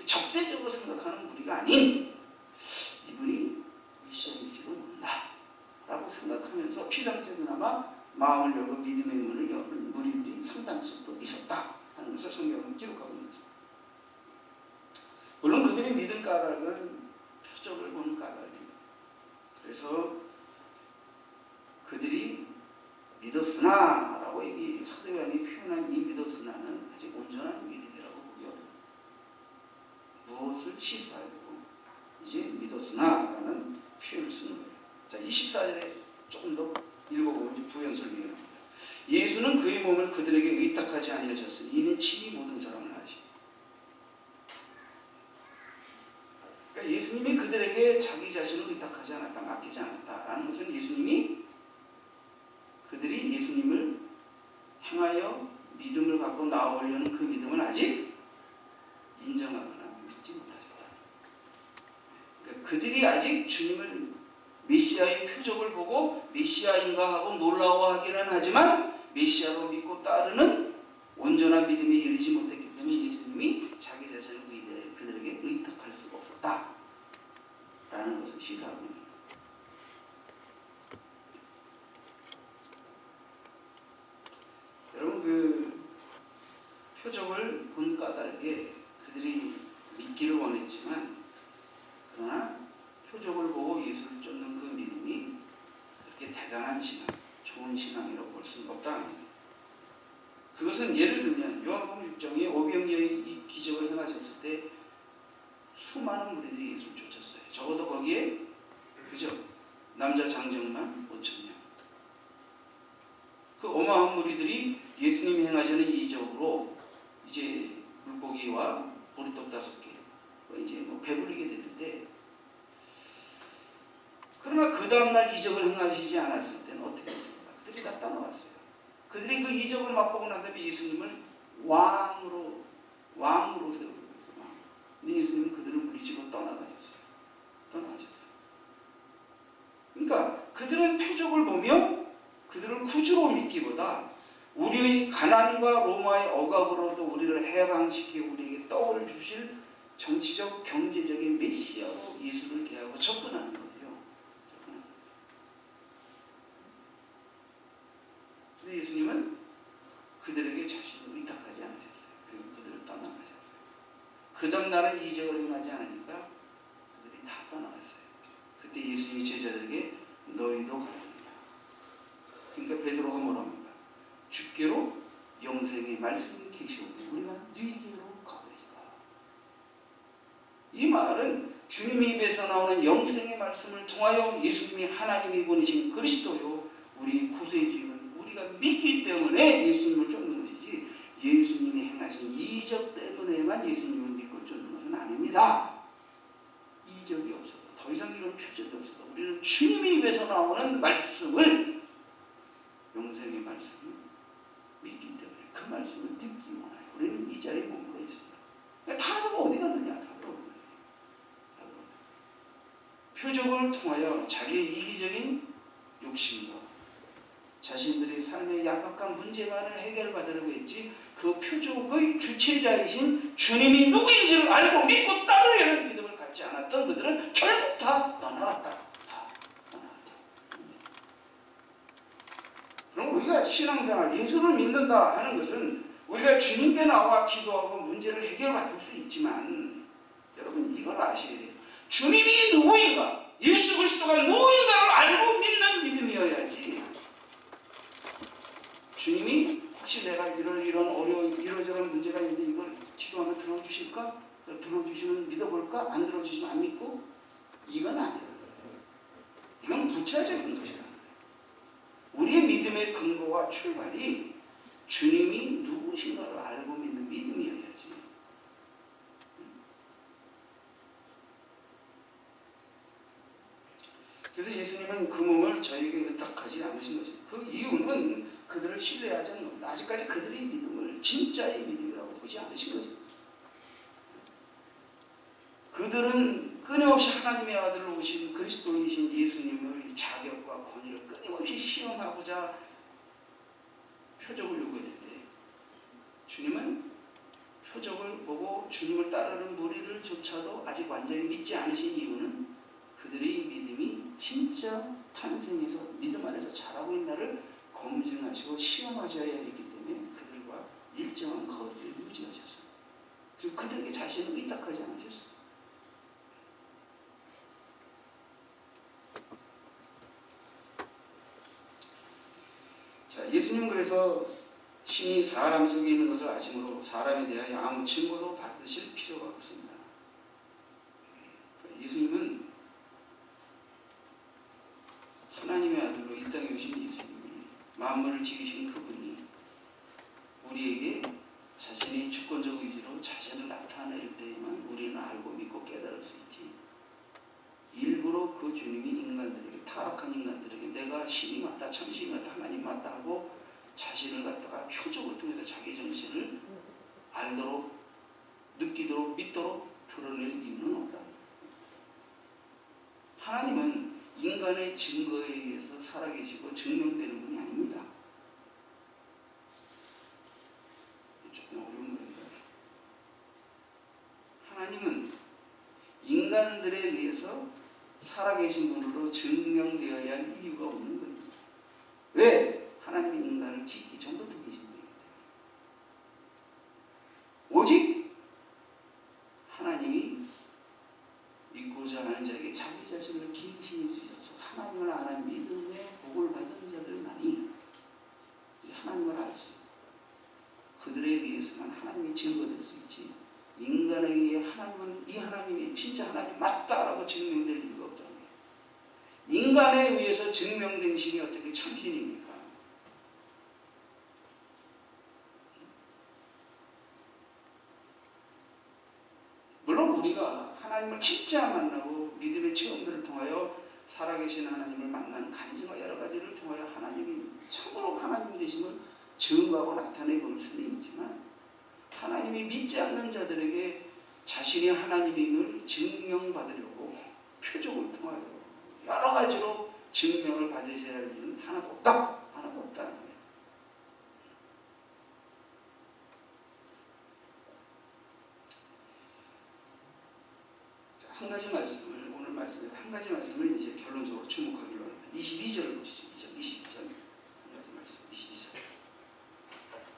적대적으로 생각하는 무리가 아닌 이분이 메시아일지도 모른다 라고 생각하면서 피상적이나마 마음을 열고 믿음의 문을 여는 무리들이 상당수 있었다 하는 것을 성경은 기록하고 있는 것입니다. 물론 그들이 믿은 까닭은 표적을 보는 까닭입니다. 그래서 그들이 믿었으나 라고 이 사도 요한이 표현한 이 믿었으나는 아직 온전한 믿음이라고 보기 어렵습니다. 무엇을 시사하고 이제 믿었으나 라는 표현을 쓰는 거예요. 자, 24절에 조금 더 읽어보면 이제 부연 설명을 합니다. 예수는 그의 몸을 그들에게 의탁하지 아니하셨으니 이는 친히 모든 사람을 아시오. 그러니까 예수님이 그들에게 자기 자신을 의탁하지 않았다, 맡기지 않았다라는 것은 예수님이 그들이 예수님을 향하여 믿음을 갖고 나오려는 그 믿음을 아직 인정하거나 믿지 못하셨다. 그러니까 그들이 아직 주님을 메시아의 표적을 보고 메시아인가 하고 놀라워하기는 하지만 메시아로 믿고 따르는 온전한 믿음에 이르지 못했기 때문에 예수님이 자기 자신을 그들에게 의탁할 수가 없었다 라는 것을 시사하고 있습니다. 여러분, 그 표적을 본 까닭에 그들이 믿기를 원했지만 그러나 표적을 보고 예수를 쫓는 그 믿음이 그렇게 대단한 신앙, 좋은 신앙이라고 볼 수는 없다. 그것은 예를 들면 요한복음 6장에 오병 여인이 기적을 행하셨을 때 수많은 무리들이 예수를 쫓았어요. 적어도 거기에 그죠? 남자 장정만 5,000명. 그 어마어마한 무리들이 예수님이 행하시는 이적으로 이제 물고기와 보리떡 5개 이제 배부르게 됐는데, 그러나 그 다음날 이적을 행하시지 않았을 때는 어떻게 했습니까? 그들이 다 떠나갔어요. 그들이 그 이적을 맛보고 난 다음에 예수님을 왕으로 세우고 있어요. 근데 예수님은 그들을 물리치고 떠나가셨어요. 그러니까 그들은 표적을 보며 그들을 구주로 믿기보다 우리의 가난과 로마의 억압으로부터 우리를 해방시키고 우리에게 떡을 주실 정치적, 경제적인 메시아로 예수를 대하고 접근하는 거예요. 근데 예수님은 그들에게 자신을 의탁하지 않으셨어요. 그리고 그들을 떠나가셨어요. 그 다음 날은 이적을 행하지 않으니까 그들이 다 떠나갔어요. 그때 예수님이 제자들에게 너희도 가라. 그러니까 베드로가 뭐라 합니까? 주께로 영생의 말씀이 계시오니 우리가 네게로 가보리까. 이 말은 주님의 입에서 나오는 영생의 말씀을 통하여 예수님이 하나님이 보내신 그리스도요 우리 구세주임을 우리가 믿기 때문에 예수님을 쫓는 것이지, 예수님이 행하신 이적 때문에만 예수님을 믿고 쫓는 것은 아닙니다. 이적이 없어도, 더 이상 이런 표적이 없어도 우리는 주님의 입에서 나오는 말씀을, 영생의 말씀을 믿기 때문에 그 말씀을 듣기 원해요. 우리는 이 자리에 머물러 있습니다. 다들 어디 갔느냐? 다들 어디 갔느냐? 표적을 통하여 자기의 이기적인 욕심과 자신들의 삶의 약박한 문제만을 해결받으려고 했지, 그 표적의 주체자이신 주님이 누구인지를 알고 믿고 따르려는 믿음을 갖지 않았던 그들은 결국 다 떠나갔다. 그럼 우리가 신앙생활, 예수를 믿는다 하는 것은 우리가 주님께 나와 기도하고 문제를 해결받을 수 있지만, 여러분 이걸 아셔야 돼요. 주님이 누구인가, 예수 그리스도가 누구인가를 알고 믿는 믿음이어야지. 주님이 혹시 내가 이런 이러저런 문제가 있는데 이걸 기도하면 들어주실까? 들어주시면 믿어볼까? 안 들어주시면 안 믿고? 이건 아니라는 거예요. 이건 부차적인 것이라는 거예요. 우리의 믿음의 근거와 출발이 주님이 누구신가를 알고 믿는 믿음이어야지. 그래서 예수님은 그 몸을 저에게 의탁하지 않으신 것입니다. 그 이유는 그들을 신뢰하지 않는 겁니다. 아직까지 그들의 믿음을 진짜의 믿음이라고 보지 않으신 것입니다. 그들은 끊임없이 하나님의 아들로 오신 그리스도이신 예수님의 자격과 권위를 끊임없이 시험하고자 표적을 요구했는데, 주님은 표적을 보고 주님을 따르는 무리를 그들조차도 아직 완전히 믿지 않으신 이유는 그들의 믿음이 진짜 탄생해서 믿음 안에서 자라고 있나를 검증하시고 시험하셔야 했기 때문에 그들과 일정한 거리를 유지하셨어요. 그리고 그들에게 자신을 의탁하지 않으셨어요. 자, 예수님은 그래서 신이 사람 속에 있는 것을 아심으로 사람에 대하여 아무 증거도 받으실 필요가 없습니다. 예수님은 하나님의 아들로 이 땅에 오신 예수님이 만물을 지으신 그분이 우리에게 자신의 주권적 의지로 자신을 나타낼 때에만 우리는 알고 믿고 깨달을 수 있지. 일부러 그 주님이 인간들에게, 타락한 인간들에게 내가 신이 맞다, 참신이 맞다, 하나님 맞다 하고 자신을 갖다가 표적을 통해서 자기 정신을 알도록, 느끼도록, 믿도록 드러낼 이유는 없다. 하나님은 인간의 증거에 의해서 살아계시고 증명되는 분이 아닙니다. 조금 어려운 말입니다. 하나님은 인간들에 의해서 살아계신 분으로 증명되어야 할 이유가 없는 겁니다. 왜? 하나님은 인간을 짓기 전부터 계신 분이기 때문에. 오직 하나님이 믿고자 하는 자에게 자기 자신을 계시해 주셔서 하나님을 아는 믿음의 복을 받은 자들만이 하나님을 알 수 있고 그들에 의해서만 하나님이 증거될 수 있지, 인간에 의해 하나님은 이 하나님이 진짜 하나님 맞다라고 증명될 이유가 없다는 거예요. 인간에 의해서 증명된 신이 어떻게 참신입니까? 물론 우리가 하나님을 진짜 만나고 믿음의 체험들을 통하여 살아계신 하나님을 만난 간증과 여러 가지를 통하여 하나님이 참으로 하나님 되심을 증거하고 나타내 볼 수는 있지만, 하나님이 믿지 않는 자들에게 자신이 하나님임을 증명받으려고 표적을 통하여 여러 가지로 증명을 받으셔야 할 일은 하나도 없다. 하나도 없다는 거예요. 자, 한 가지 말씀을, 오늘 말씀에서 한 가지 말씀을 이제 결론적으로 주목하기로 합니다. 22절을 보시죠. 22절. 한 가지 말씀, 22절.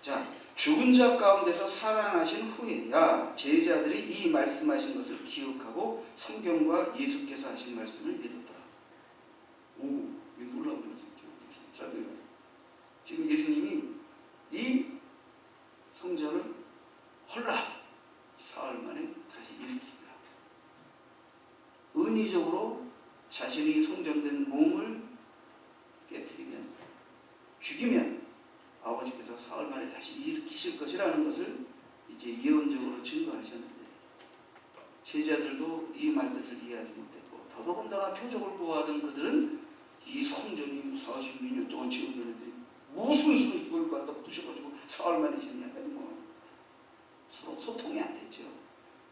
자, 죽은 자 가운데서 살아나신 후에야 제자들이 이 말씀하신 것을 기억하고 성경과 예수께서 하신 말씀을 믿었더라. 오, 이거 놀라운 말씀이죠. 지금 예수님이 이 성전을 헐라 사흘 만에 다시 일으킵니다. 은의적으로 자신이 성전된 몸을 깨뜨리면, 죽이면 아버지께서 사흘 만에 다시 일으키실 것이라는 것을 이제 예언적으로 증거하셨는데, 제자들도 이 말뜻을 이해하지 못했고, 더더군다나 표적을 보아하던 그들은 이 성전이 42년 동안 지어졌는데 무슨 수로 이걸 갖다 부셔가지고 사흘 만에 짓냐, 뭐 서로 소통이 안 됐죠.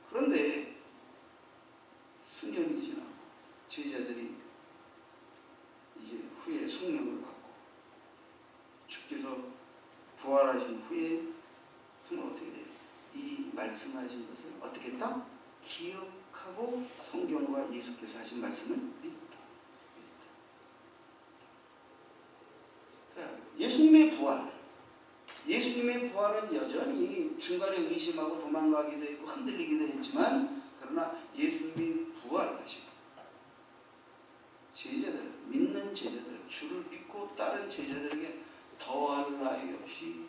그런데 수년이 지나고 제자들이 이제 후에 성령을 받고 주께서 부활하신 후에 정말 어떻게 돼요? 이 말씀하신 것을 어떻게 했다? 기억하고 성경과 예수께서 하신 말씀을 믿었다. 예수님의 부활, 예수님의 부활은 여전히 중간에 의심하고 도망가기도 했고 흔들리기도 했지만, 그러나 예수님이 부활하시고 제자들, 믿는 제자들, 주를 믿고 따른 제자들에게 더할 나위 없이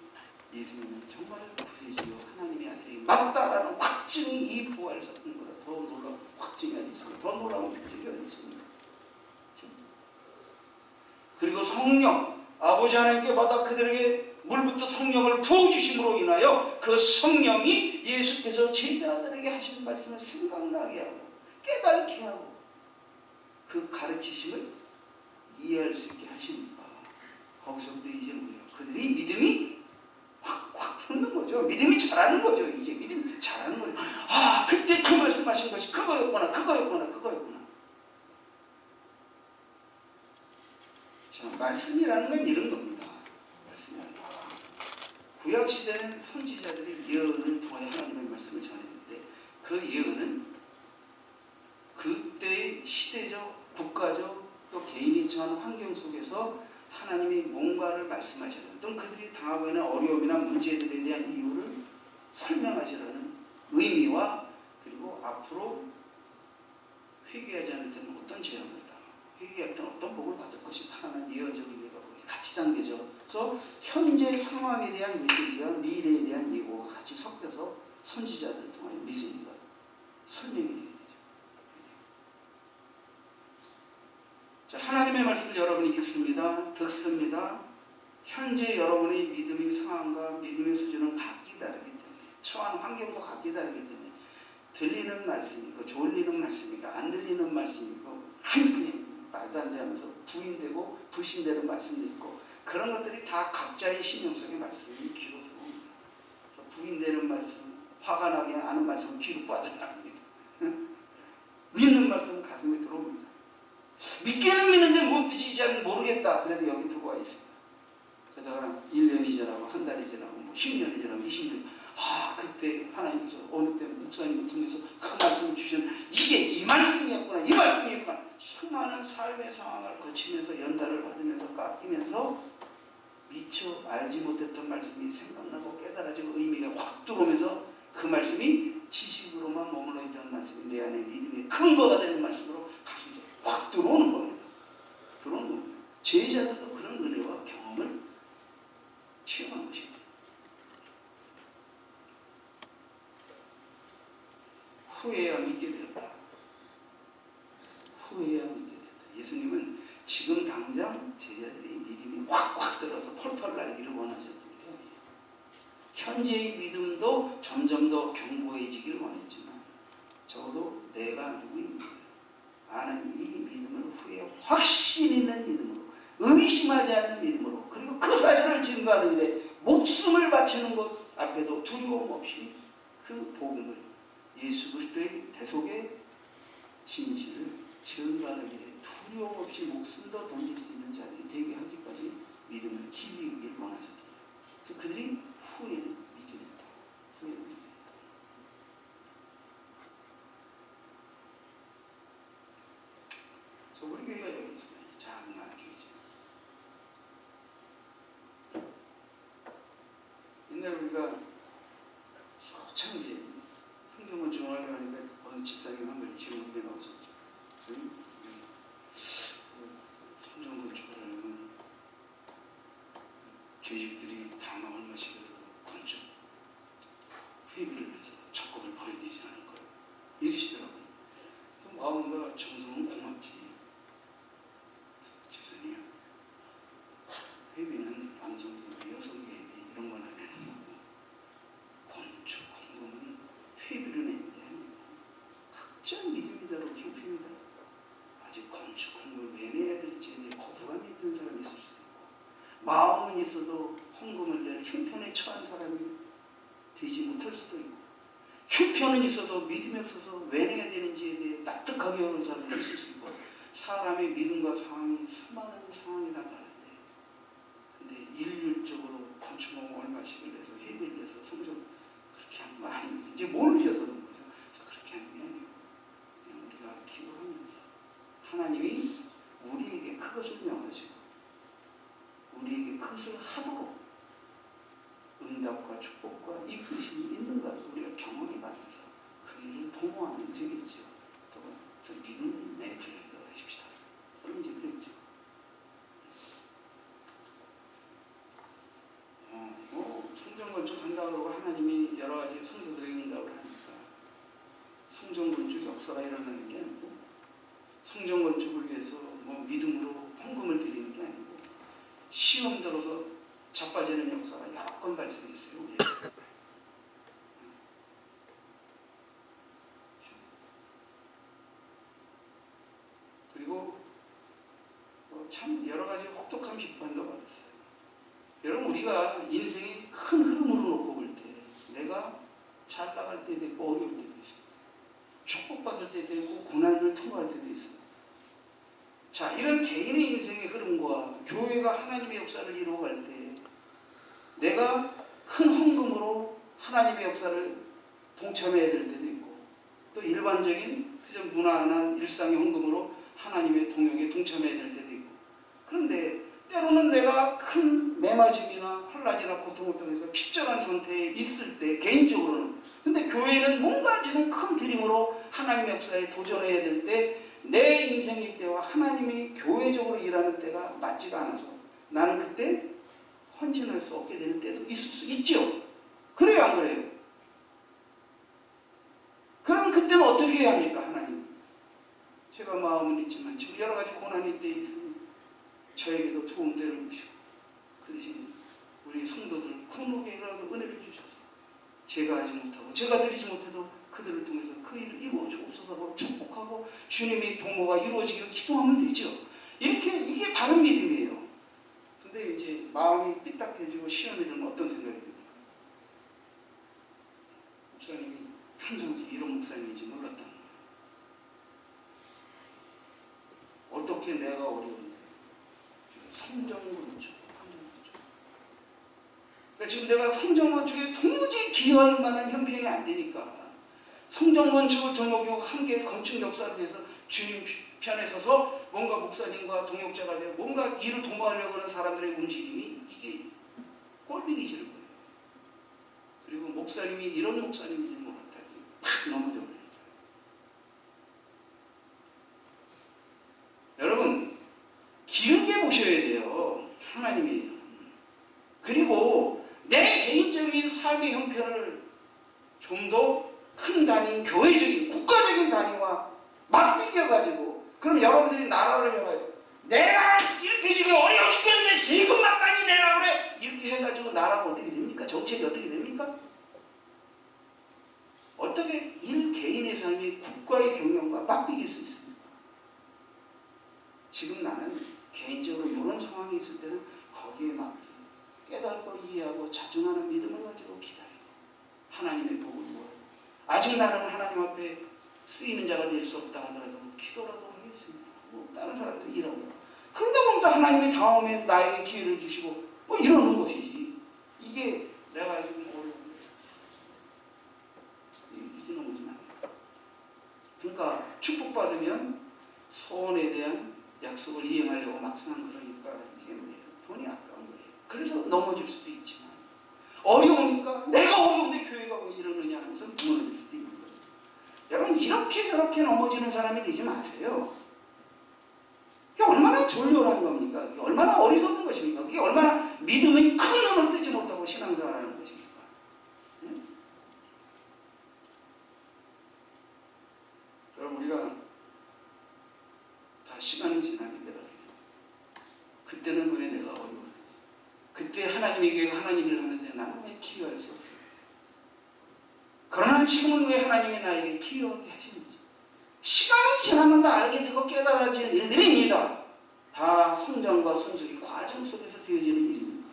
예수님은 정말 구세주요 하나님의 아들이 맞다라는 확증이 이 부활 사건보다 더 놀라운 확증이 어디 있습니까? 더 놀라운 표적이 어디 있습니까? 그리고 성령, 아버지 하나님께 받아 그들에게 물부터 성령을 부어주심으로 인하여 그 성령이 예수께서 제자들에게 하신 말씀을 생각나게 하고 깨닫게 하고 그 가르치심을 이해할 수 있게 하시니까 거기서부터 이제 뭐예요? 그들이 믿음이 확 붙는 거죠. 믿음이 자라는 거죠. 이제 믿음이 자라는 거죠. 아, 그때 그 말씀하신 것이 그거였구나. 자, 말씀이라는 건 이런 겁니다. 말씀이라는 거. 구약 시대는 선지자들이 예언을 통해 하나님의 말씀을 전했는데, 그 예언은 시대적, 국가적, 또 개인이 처한 환경 속에서 하나님이 뭔가를 말씀하시는, 또 그들이 당하고 있는 어려움이나 문제들에 대한 이유를 설명하시라는 의미와, 그리고 앞으로 회개하지 않을 때는 어떤 재앙을 당하고 회개할 때는 어떤 복을 받을 것인가 하는 예언적 의미가 같이 담겨져서 현재 상황에 대한 메시지와 미래에 대한 예고가 같이 섞여서 선지자들을 통하여 메시지가 설명이 되게 되죠. 자, 하나님의 말씀을 여러분이 읽습니다. 듣습니다. 현재 여러분의 믿음의 상황과 믿음의 수준은 각기 다르기 때문에, 처한 환경도 각기 다르기 때문에 들리는 말씀이 있고 졸리는 말씀이 있고 안 들리는 말씀이 있고 그냥 말도 안 되면서 부인되고 불신되는 말씀도 있고, 그런 것들이 다 각자의 신령 속의 말씀이 귀로 들어옵니다. 그래서 부인되는 말씀, 화가 나게 하는 말씀은 귀로 빠져나갑니다. 믿는 말씀은 가슴에 들어옵니다. 믿기는 믿는데 뭔 뜻인지 잘 모르겠다. 그래도 여기 들어와 있습니다. 그러다가 1년이 지나고 한 달이 지나고 뭐 10년이 지나고 20년, 그때 하나님께서 어느 때 목사님을 통해서 그 말씀을 주시는, 이게 이 말씀이었구나, 이 말씀이었구나. 수많은 삶의 상황을 거치면서 연달을 받으면서 깎이면서 미처 알지 못했던 말씀이 생각나고 깨달아지고 의미가 확 들어오면서 그 말씀이 지식으로만 머물러 있던 말씀이 내 안에 믿음의 근거가 되는 말씀으로 가슴에서 확 들어오는 겁니다. 들어오는 겁니다. 제자들도 그런 은혜와 경험을 체험한 것입니다. 후회야 믿게 되었다. 후회야 믿게 되었다. 예수님은 지금 당장 제자들이 믿음이 확 들어서 펄펄 날기를 원하셨던 게 아니에요. 현재의 믿음도 점점 더 견고해지기를 원했지만, 적어도 내가 누구입니까? 아는 이 믿음을 후에 확신 있는 믿음으로, 의심하지 않는 믿음으로, 그리고 그 사실을 증거하는 일에 목숨을 바치는 것 앞에도 두려움 없이 그 복음을, 예수 그리스도의 대속의 진실을 증거하는 일에 두려움 없이 목숨도 던질 수 있는 자들이 되게 하기까지 믿음을 기르기를 원하셨다. 그래서 그들이 후회를 믿게 됐다. 후회를 믿게 됐다. 그래서 우리 교회가 여기 있습니다. 작은 교회죠. 옛날에 우리가 소참 이제 성경을 중앙하려고 하는데 어느 집사님 한 분이 지금 후배 나오셨죠. 성전 건축을 하려면 죄집들이 다만 얼마씩 건축 회비를 내서 작곡을 보내야 되지 않을까요? 이러시더라고요. 마음과 정성은 고맙지. 죄송해요. 회비는 남성계비, 여성계비 이런 건 안 내는 거고, 건축 공금은 회비를 내는 게 아니고 각자 믿음이다라고 형편이다. 아직 건축 공금을 왜 내야 될지에 대해 거부감이 있는 사람이 있을 수도 있고, 마음은 있어도 헌금을 낼 형편에 처한 사람이 되지 못할 수도 있고, 형편은 있어도 믿음이 없어서 왜 내야 되는지에 대해 납득하기 어려운 사람이 있을 수 있고, 사람의 믿음과 상황이 수많은 상황이나 다른데, 근데 일률적으로 건축공 얼마씩을 내서 회비를 내서 성전 그렇게 하는 거 아니에요. 이제 모르셔서 그런 거죠. 그래서 그렇게 하는 게 아니고, 그냥 우리가 기도하면서 하나님이 우리에게 그것을 명하시고 우리에게 그것을 하도록 응답과 축복과 이끄심이 있는가를 우리가 경험해가면서 그 일을 도모하면 되겠죠. 또 믿음의 플레이가 하십시다. 그런 이제 그랬죠. 성전 건축한다고 그러고 하나님이 여러 가지 성도들에게 응답을 하니까 성전 건축 역사가 일어나는 게 아니고, 성전 건축을 위해서 뭐 믿음으로 헌금을 드리는 게 아니고, 시험 들어서 자빠지는 역사가 여러 건 발생했어요. 그리고 참 여러 가지 혹독한 비판도 받았어요. 여러분, 우리가 인생의 큰 흐름으로 놓고 볼 때 내가 잘 나갈 때도 있고 어려울 때도 있어요. 축복받을 때도 있고 고난을 통과할 때도 있어요. 자, 이런 개인의 인생의 흐름과 교회가 하나님의 역사를 이루어갈 때 내가 큰 헌금으로 하나님의 역사를 동참해야 될 때도 있고, 또 일반적인 그저 무난한 일상의 헌금으로 하나님의 동역에 동참해야 될 때도 있고, 그런데 때로는 내가 큰 매맞음이나 혼란이나 고통을 통해서 필절한 선택에 있을 때 개인적으로는, 근데 교회는 뭔가 지금 큰 드림으로 하나님의 역사에 도전해야 될 때 내 인생의 때와 하나님이 교회적으로 일하는 때가 맞지가 않아서 나는 그때 헌신할 수 없게 되는 때도 있을 수 있죠. 그래요, 안 그래요? 그럼 그때는 어떻게 해야 합니까, 하나님? 제가 마음은 있지만 지금 여러 가지 고난의 때에 있으니 저에게도 좋은 때를 주시고, 그 대신 우리 성도들 큰목에라도 은혜를 주셔서 제가 하지 못하고 제가 드리지 못해도 그들을 통해서 그 일을 이루어 주옵소서 축복하고 주님의 동호가 이루어지기를 기도하면 되죠. 이게 바른 믿음이에요. 근데 이제 마음이 삐딱해지고 시험이 들면 어떤 생각이 듭니까? 목사님이 평상시 이런 목사님인지 몰랐단 말이에요. 어떻게 내가 어려운데 성정군주. 그러니까 지금 내가 성정건축에 도무지 기여할 만한 형편이 안 되니까 성정건축을 등록하고 함께 건축 역사를 위해서 주님 편에 서서 뭔가 목사님과 동역자가 되고 뭔가 일을 도모하려고 하는 사람들의 움직임이 이게 꼴보기 싫은 거예요. 그리고 목사님이 이런 목사님인지 몰랐다. 팍 넘어져 버려요. 여러분 길게 보셔야 돼요. 하나님의 일은. 그리고 내 개인적인 삶의 형편을 좀 더 큰 단위, 교회적인, 국가적인 단위와 맞비벼가지고, 그럼 여러분들이 나라를 해봐요. 내가 이렇게 지금 어려워 죽겠는데 세금만 많이 내라 그래. 이렇게 해가지고 나라가 어떻게 됩니까? 정책이 어떻게 됩니까? 어떻게 일 개인의 삶이 국가의 경영과 맞비길 수 있습니까? 지금 나는 개인적으로 이런 상황이 있을 때는 거기에 맞게 깨닫고 이해하고 자중하는 믿음을 가지고 기다리고 하나님의 복을 구하고, 아직 나는 하나님 앞에 쓰이는 자가 될 수 없다 하더라도 기도라도 하겠습니다. 다른 사람들 일하고, 그러다 보면 또 하나님의 다음에 나에게 기회를 주시고 이러는 것이지. 이게 내가 지금 어려운 거예요. 이게 넘어지 말아요. 그러니까 축복받으면 소원에 대한 약속을 이행하려고 막상 그러니까 이게 뭐예요? 돈이 아까운 거예요. 그래서 넘어질 수도 있지만, 어려우니까 내가 어려운데 교회가 왜 이러느냐 하면서 무너질 수도 있는 거예요. 여러분 이렇게 저렇게 넘어지는 사람이 되지 마세요. 그게 얼마나 졸렬한 겁니까? 그게 얼마나 어리석은 것입니까? 그게 얼마나 믿음의 큰 눈을 뜨지 못하고 신앙생활하는 것입니까? 네? 여러분 우리가 다 시간이 지나게 되더라고요. 그때는 왜 내가 어려웠는지, 그때 하나님에게 하나님 일을 하는데 나는 왜 기여할 수 없어요? 그러나 지금은 왜 하나님이 나에게 기여하게 하시는지 시간이 지나면 다 알게 되고 깨달아지는 일들입니다. 다 성장과 성숙의 과정 속에서 되어지는 일입니다.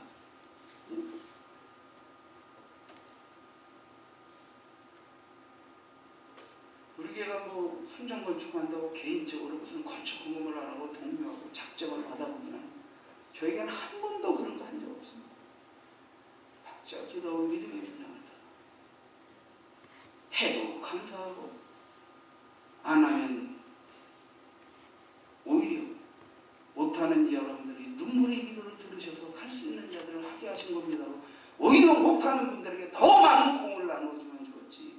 우리 교회가 뭐 성장 건축한다고 개인적으로 무슨 건축 공급을 안 하고 독려하고 작정을 받아보기는 저에게는 한 번도 그런 거 한 적 없습니다. 박자 기도하고 믿음의 분량을 해도 감사하고, 안 하면 오히려 못하는 여러분들이 눈물의 기도를 들으셔서 할 수 있는 자들을 하게 하신 겁니다. 오히려 못하는 분들에게 더 많은 공을 나눠주면 좋지,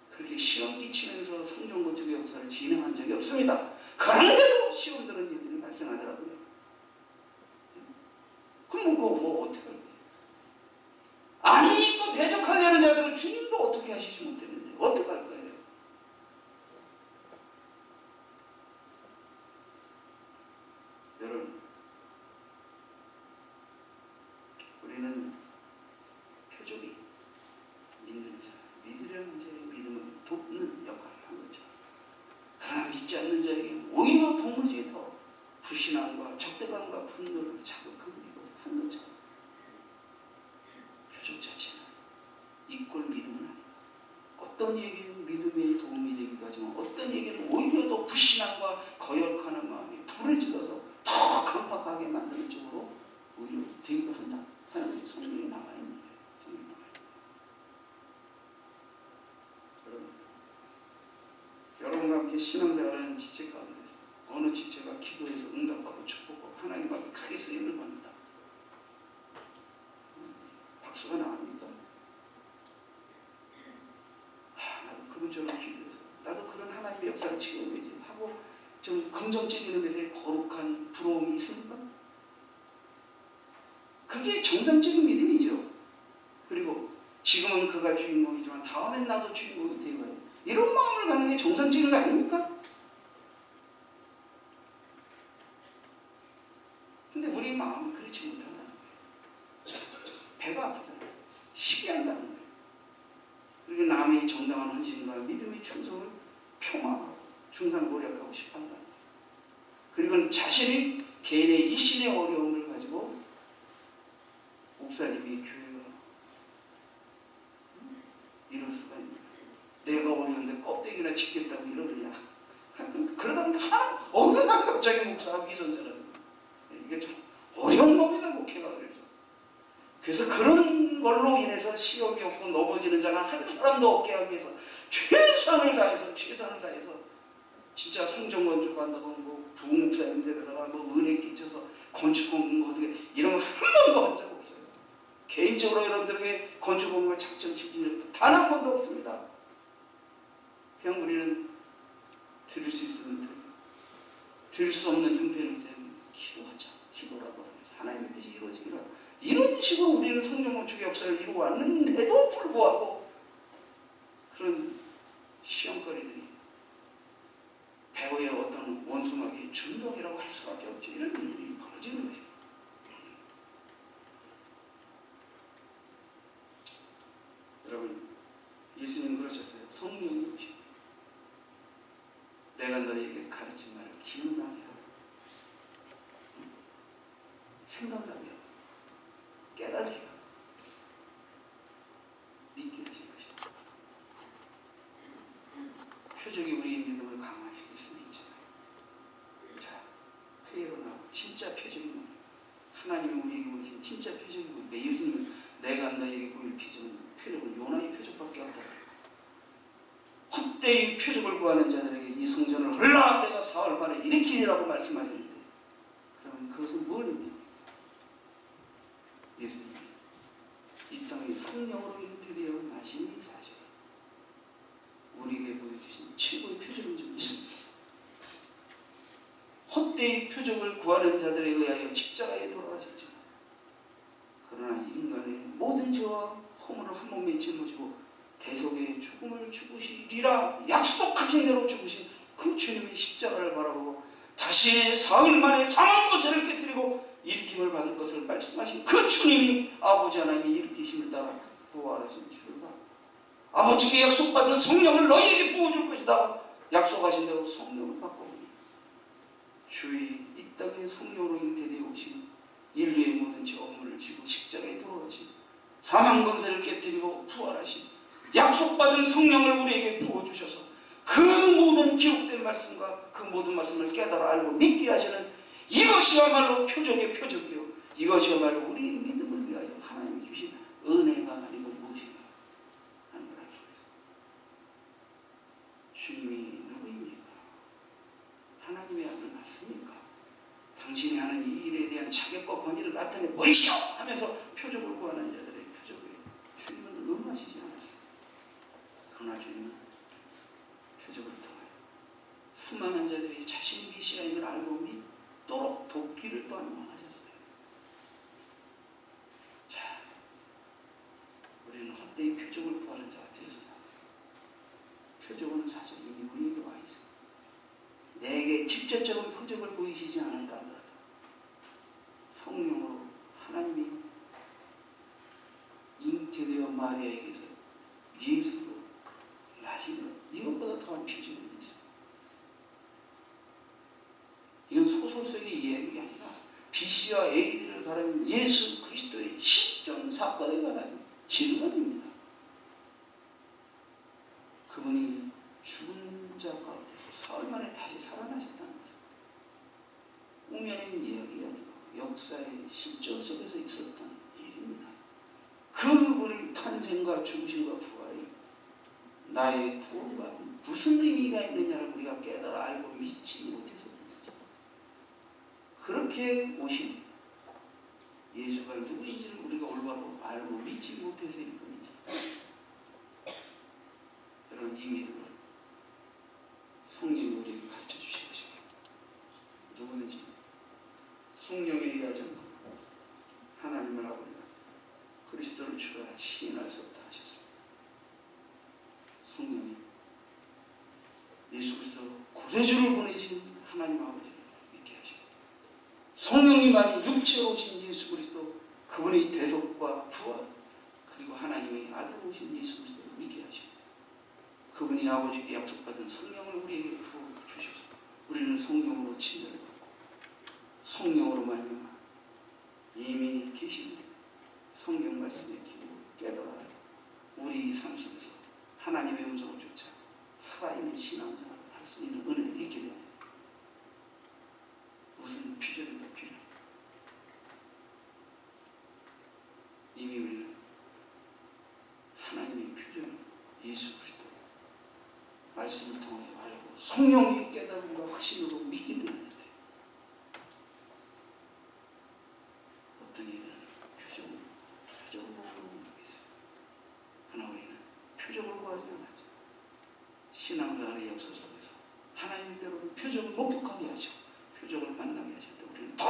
그렇게 시험 끼치면서 성전건축의 역사를 진행한 적이 없습니다. 그런데도 시험 드는 일들이 발생하더라고요. 그럼 그거 뭐 어떻게 할까요? 안 믿고 대적하려는 자들을 주님도 어떻게 하시지 못했는데 어떻게 할 거예요? 여러분, 우리는 표적이 믿는 자, 믿으려는 자의 믿음을 돕는 역할을 한 거죠. 그러나 믿지 않는 자에게 오히려 도무지 더 불신함과 적대감과 분노를 자극하고 한 거죠. 표적 자체는 이꼴 믿음은 아니다. 어떤 얘기는 믿음에 도움이 되기도 하지만 어떤 얘기는 오히려 더 불신함과 거역하는 마음에 불을 질러서 더 강박하게 만드는 쪽으로 오히려 되기도 한다 하는 성경이 나와 있는 거예요. 성경이 나와 있는 거예요. 여러분과 이렇게 신앙생활하는 지체 가운데서 어느 지체가 기도해서 응답하고 축복하고 하나님 앞에 크게 쓰임을 받는다. 박수가 나옵니까? 나도 그분처럼 기도해서 나도 그런 하나님의 역사를 체험해야지 하고 좀 긍정적인 것에 거룩한 부러움이 있습니까? 그게 정상적인 믿음이죠. 그리고 지금은 그가 주인공이지만 다음엔 나도 주인공이 되어야 해. 이런 마음을 갖는 게 정상적인 거 아닙니까? 근데 우리 마음은 그렇지 못한다는 거예요. 배가 아프잖아요. 시기한다는 거예요. 그리고 남의 정당한 헌신과 믿음의 충성을 표방하고 중상모략하고 싶어한다는 거예요. 그리고 자신이 개인의 이신의 어려움을 가지고 목사님이 교회가 이럴 수가 있냐. 내가 오는데 껍데기나 짓겠다고 이러느냐. 그러다 보니까 하나 어느 날 갑자기 목사가 미선전하는 이게 좀 어려운 겁니다. 목회가 그래서 그런 걸로 인해서 시험이 없고 넘어지는 자가 한 사람도 없게 하기 위해서 최선을 다해서 진짜 성전 건축한다고 뭐 부목사님 데려다가 뭐 은혜 끼쳐서 건축 공부 어떻게 이런 거 한 번도 한 적 없어요. 개인적으로 여러분들에게 건축 공부를 작정시킨 적도 단 한 번도 없습니다. 그냥 우리는 드릴 수 있으면 드릴 수 없는 형편일 때는 기도하자. 기도라고 하면서 하나님의 뜻이 이루어지기를 이런 식으로 우리는 성전 건축의 역사를 이루어왔는데도 불구하고 그런 시험거리들이 배우의 어떤 원수막이 중독이라고 할 수밖에 없죠. 이런 일들이 벌어지는 거죠. 여러분, 예수님 그러셨어요. 성령이 내가 너에게 가르친 말을 기억나게 하고 생각나게 하고 깨닫게 하고 믿게 하실 것이다. 표적이 우리의 믿음을 강화시킬 수는 있지만 자, 회개로 나오고 진짜 표적이 뭡니까? 하나님이 우리에게 보이신 진짜 표적이 뭡니까? 예수님은 내가 너에게 보일 표적은 요나의 표적밖에 없다. 헛되이 표적을 구하는 자들에게 이 성전을 헐라 내가 사흘 만에 일으키리라고 말씀하셨는데 그러면 그것은 뭡니까? 예수님이 이 땅에 성령으로 잉태되어 나신 이 사실 우리에게 보여주신 최고의 표적은 좀 있습니다. 헛되이 표적을 구하는 자들에 의하여 십자가에 돌아가셨지만 그러나 인간의 모든 죄와 허물을 한 몸에 짊어지고 대속의 죽음을 죽으시리라 약속하신 대로 죽으신 그 주님의 십자가를 바라보고 다시 사흘 만에 사망과 죄를 깨뜨리고 일으킴을 받을 것을 말씀하신 그 주님이 아버지 하나님이 일으키심을 따라 부활하신 줄과 아버지께 약속받은 성령을 너희에게 부어줄 것이다 약속하신 대로 성령을 받고 오니 주의 이 땅에 성령으로 잉태되어 오신 인류의 모든 죄 업무를 지고 십자가에 돌아가신 사망 권세를 깨뜨리고 부활하신 약속받은 성령을 우리에게 부어주셔서 그 모든 기록된 말씀과 그 모든 말씀을 깨달아 알고 믿게 하시는 이것이야말로 표적의 표적이요 이것이야말로 우리의 믿음을 위하여 하나님이 주신 은혜가 아니고 무엇인가 하는 걸 알 수 있습니다. 주님이 누구입니까? 하나님의 아들 맞습니까? 당신이 하는 이 일에 대한 자격과 권위를 나타내 보이시오 하면서 표적을 구하는 자들의 표적에 주님은 응하시지 않았어요. 그러나 주님은 표적을 통하여 수많은 자들이 자신이 메시아임을 알고 믿도록 돕기를 또한 원하셨어요. 자, 우리는 헛되이 표적을 구하는 자가 되어서는 표적은 사실 이미 우리에게 와 있어요. 내게 직접적인 표적을 보이시지 않을까 하더라도 성령으로 하나님이 잉태되어 마리아에게서 예수로 나시는 이것보다 더한 표적이 있어요. 이건 소설 속의 이야기가 아니라 BC와 AD를 가르는 예수 그리스도의 실존 사건에 관한 질문입니다. 그분이 죽은 자 가운데서 사흘 만에 다시 살아나셨다는 거죠. 우연의 이야기가 아니고 역사의 실존 속에서 있었던 일입니다. 그분의 탄생과 죽으심과 부활이 나의 구원과 무슨 의미가 있느냐를 우리가 우리가 깨달아 알고 믿지 못해서 그렇죠. 그렇게 오신 예수가 누구인지를 우리가 올바로 알고 믿지 못해서일 뿐이지. 여러분, 이 믿음은 성령이 우리에게 가르쳐 주신 것입니다. 누구든지 성령에 의하지 않고 하나님을 하고 그리스도를 주라 시인할 수 없다 하셨습니다. 성령이 예수 그리스도 구세주를 보내신 하나님 아버지를 믿게 하시고, 성령님만이 육체로 오신 예수 그리스도, 그분의 대속과 부활, 그리고 하나님의 아들 오신 예수 그리스도를 믿게 하시고, 그분이 아버지께 약속받은 성령을 우리에게 부어주셔서 우리는 성령으로 침례를 받고 성령으로 말미암아 이미 계신 성경 말씀의 기로 깨달아 우리 삶 속에서 하나님의 음성을 쫓아 살아있는 신앙생활을 할 수 있는 은혜를 잊게 됩니다. 무슨 필요인가 필요. 이미 우리는 하나님의 표준 예수 그리스도 말씀을 통해 알고 성령의 깨달음과 확신으로 믿게 되는데, 어떤 이들은 표적을 보고 있어요. 그러나 우리는 표적을 구하지 않았죠. 신앙생활의 역사 속에서 하나님의 때로는 표적을 목격하게 하시고 표적을 만나게 하실 때 우리는 더